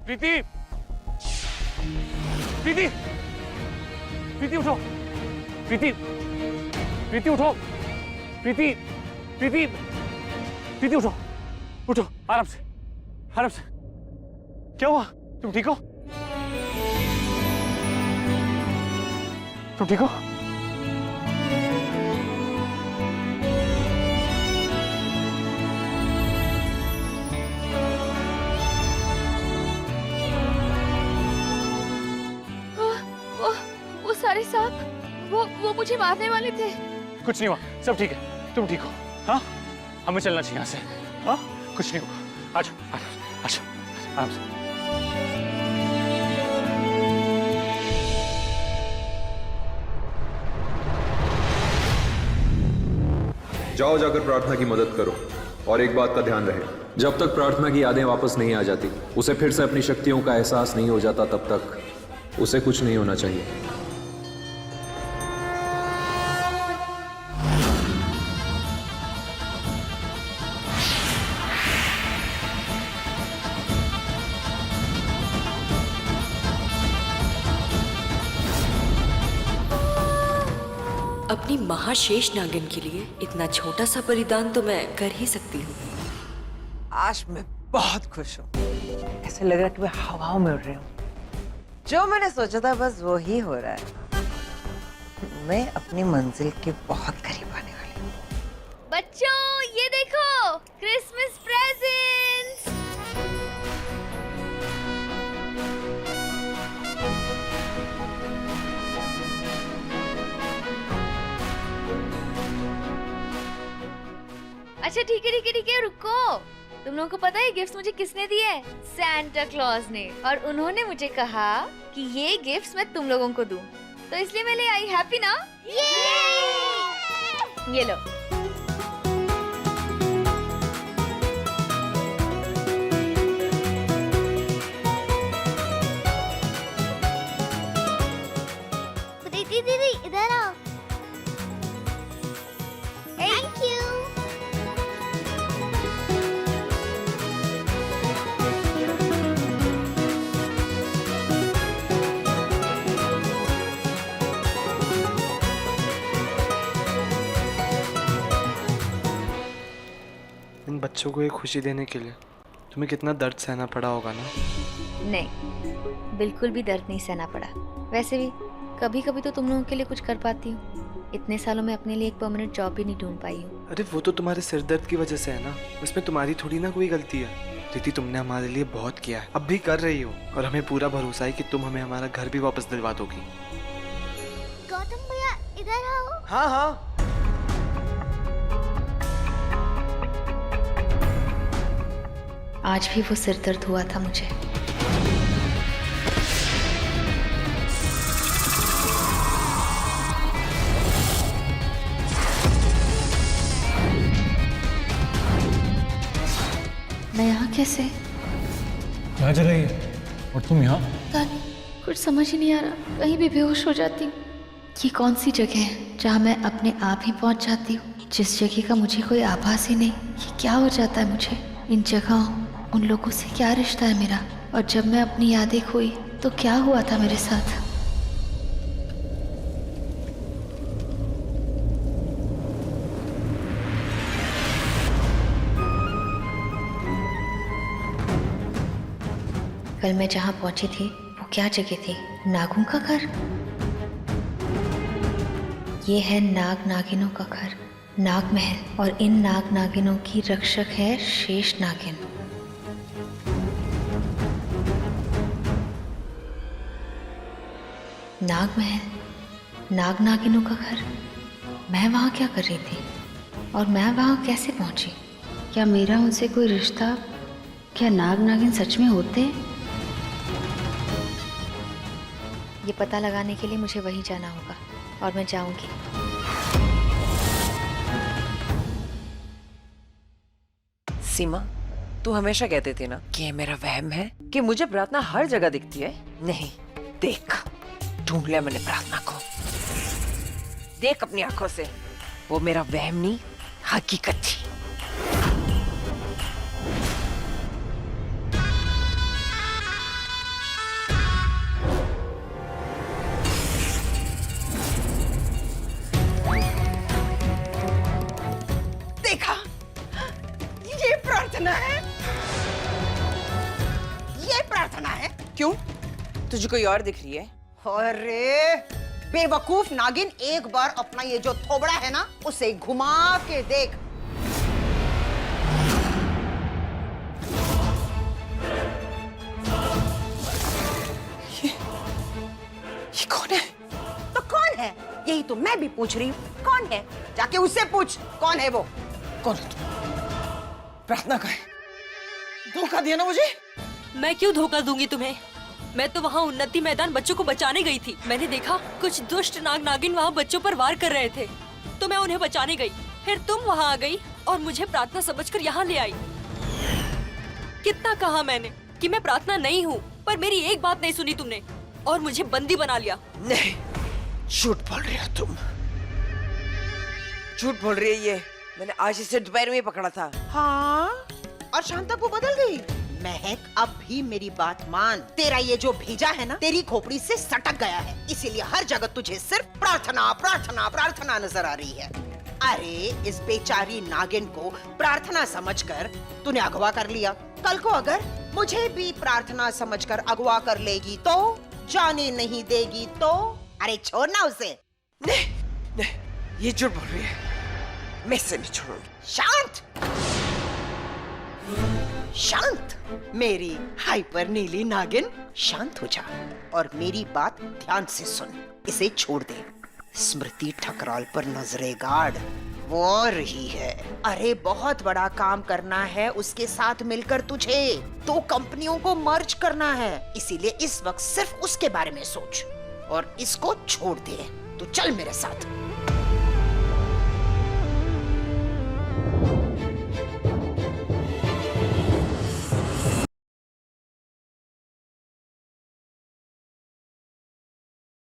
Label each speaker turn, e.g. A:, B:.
A: प्रीति, प्रीति, प्रीति उठो, प्रीति, प्रीति उठो, प्रीति, प्रीति, प्रीति उठो, उठो, आराम से, आराम से। क्या हुआ? तुम ठीक हो? तुम ठीक हो?
B: सारे सांप वो मुझे मारने वाले थे।
A: कुछ नहीं हुआ, सब ठीक है। तुम ठीक हो? हाँ, हमें चलना चाहिए यहाँ से। हाँ, कुछ नहीं हुआ। आजो, आजो, आराम से।
C: जाओ, जाकर प्रार्थना की मदद करो। और एक बात का ध्यान रहे, जब तक प्रार्थना की यादें वापस नहीं आ जाती, उसे फिर से अपनी शक्तियों का एहसास नहीं हो जाता, तब तक उसे कुछ नहीं होना चाहिए।
D: अपनी महाशेष नागिन के लिए इतना छोटा सा बलिदान तो मैं कर ही सकती हूँ।
E: आज मैं बहुत खुश हूँ। ऐसे लग रहा है कि मैं हवाओं में उड़ रही हूँ। जो मैंने सोचा था बस वो ही हो रहा है। मैं अपनी मंजिल के बहुत करीब आने वाली हूँ।
B: बच्चों, ये देखो, क्रिसमस प्रेजेंट्स। अच्छा ठीक है, रुको। तुम लोगों को पता है गिफ्ट्स मुझे किसने दिए? सैंटा क्लॉज ने। और उन्होंने मुझे कहा कि ये गिफ्ट्स मैं तुम लोगों को दूं, तो इसलिए मैं ले आई। हैप्पी ना? ये लो।
F: दीदी इधर आओ। Thank you.
G: इन बच्चों को ये खुशी देने के लिए तुम्हें कितना दर्द सहना पड़ा होगा ना?
B: नहीं, बिल्कुल भी दर्द नहीं सहना पड़ा। वैसे भी कभी कभी तो तुम लोगों के लिए कुछ कर पाती हूँ। इतने सालों में अपने लिए एक परमानेंट जॉब भी नहीं ढूंढ पाई हूँ।
G: अरे वो तो तुम्हारे सिर दर्द की वजह से है ना, उसमें तुम्हारी थोड़ी ना कोई गलती है। दीदी, तुमने हमारे लिए बहुत किया है, अब भी कर रही हो, और हमें पूरा भरोसा है कि तुम हमें हमारा घर भी वापस दिलवा दोगी।
F: गौतम भैया इधर आओ।
G: हाँ हाँ।
B: आज भी वो सिर दर्द हुआ था मुझे। मैं यहाँ कैसे?
A: क्या जगह है? और तुम यहाँ?
B: पता नहीं, कुछ समझ ही नहीं आ रहा। कहीं भी बेहोश हो जाती हूँ। ये कौन सी जगह है जहाँ मैं अपने आप ही पहुँच जाती हूँ, जिस जगह का मुझे कोई आभास ही नहीं। ये क्या हो जाता है मुझे? इन जगहों, उन लोगों से क्या रिश्ता है मेरा? और जब मैं अपनी यादें खोई तो क्या हुआ था मेरे साथ? कल मैं जहाँ पहुंची थी वो क्या जगह थी? नागों का घर? ये है नाग नागिनों का घर, नाग महल। और इन नाग नागिनों की रक्षक है शेष नागिन। नाग महल, नाग नागिनों का घर। मैं वहाँ क्या कर रही थी और मैं वहाँ कैसे पहुंची? क्या मेरा उनसे कोई रिश्ता? क्या नाग नागिन सच में होते हैं? ये पता लगाने के लिए मुझे वहीं जाना होगा, और मैं जाऊंगी।
E: सीमा, तू हमेशा कहती थी ना कि ये मेरा वहम है कि मुझे प्रार्थना हर जगह दिखती है। नहीं, देख, ढूंढ लिया मैंने प्रार्थना को। देख अपनी आंखों से, वो मेरा वहम नहीं, हकीकत थी। तुझे कोई और दिख रही है?
H: अरे बेवकूफ नागिन, एक बार अपना ये जो थोबड़ा है ना उसे घुमा के देख।
E: ये कौन है?
H: तो कौन है? यही तो मैं भी पूछ रही हूँ, कौन है? जाके उससे पूछ कौन है वो।
E: कौन है तुम? प्रार्थना का है? धोखा दिया ना मुझे?
D: मैं क्यों धोखा दूंगी तुम्हें? मैं तो वहाँ उन्नति मैदान बच्चों को बचाने गई थी। मैंने देखा कुछ दुष्ट नाग नागिन वहाँ बच्चों पर वार कर रहे थे, तो मैं उन्हें बचाने गई। फिर तुम वहाँ आ गई और मुझे प्रार्थना समझकर यहाँ ले आई। कितना कहा मैंने कि मैं प्रार्थना नहीं हूँ, पर मेरी एक बात नहीं सुनी तुमने और मुझे बंदी बना लिया।
E: नहीं, झूठ बोल रही हो तुम। झूठ बोल रही है ये। मैंने आज इसे दोपहर में पकड़ा था।
H: हाँ, और शाम तक वो बदल गई। महक, अब भी मेरी बात मान। तेरा ये जो भेजा है ना, तेरी खोपड़ी से सटक गया है, इसीलिए हर जगह तुझे सिर्फ प्रार्थना प्रार्थना प्रार्थना नजर आ रही है। अरे इस बेचारी नागिन को प्रार्थना समझकर तूने अगवा कर लिया। कल को अगर मुझे भी प्रार्थना समझकर अगवा कर लेगी तो, जाने नहीं देगी तो, अरे छोड़ना उसे।
E: नहीं, नहीं, ये झूठ बोल रही है। मैं इसे नहीं छोड़ूंगी।
H: शांत, शांत, मेरी हाइपर नीली नागिन, शांत हो जा और मेरी बात ध्यान से सुन। इसे छोड़ दे। स्मृति ठकराल पर नजरे गाड़, वो आ रही है। अरे बहुत बड़ा काम करना है उसके साथ मिलकर तुझे। 2 कंपनियों को मर्ज करना है, इसीलिए इस वक्त सिर्फ उसके बारे में सोच और इसको छोड़ दे। तो चल मेरे साथ।